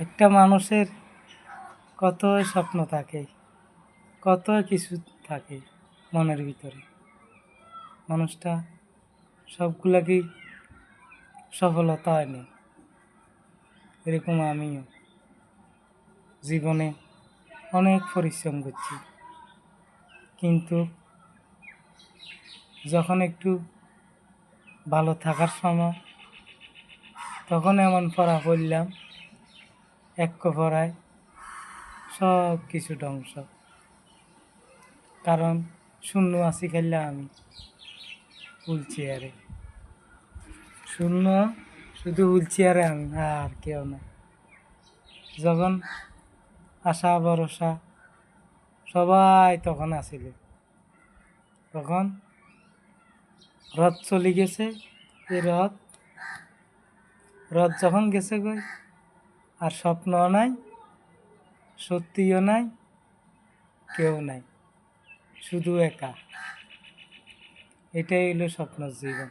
একটা মানুষের কত স্বপ্ন থাকে, কত কিছু থাকে মনের ভিতরে। মানুষটা সবগুলাকেই সফলতা হয়নি। এরকম আমিও জীবনে অনেক পরিশ্রম করছি, কিন্তু যখন একটু ভালো থাকার সময় তখন এমন পড়া পড়লাম, এক পড়ায় সব কিছু ধ্বংস। কারণ শূন্য আছি খেললাম আমি হুইল চেয়ারে, শূন্য শুধু হুইল চেয়ারে আমি, আর কেউ না। যখন আশা ভরসা সবাই তখন আসিল, তখন রথ চলে গেছে। এই রথ যখন গেছে গই, আর স্বপ্নও নাই, সত্যিও নাই, কেউ নাই, শুধু একা। এটাই হলো স্বপ্ন জীবন।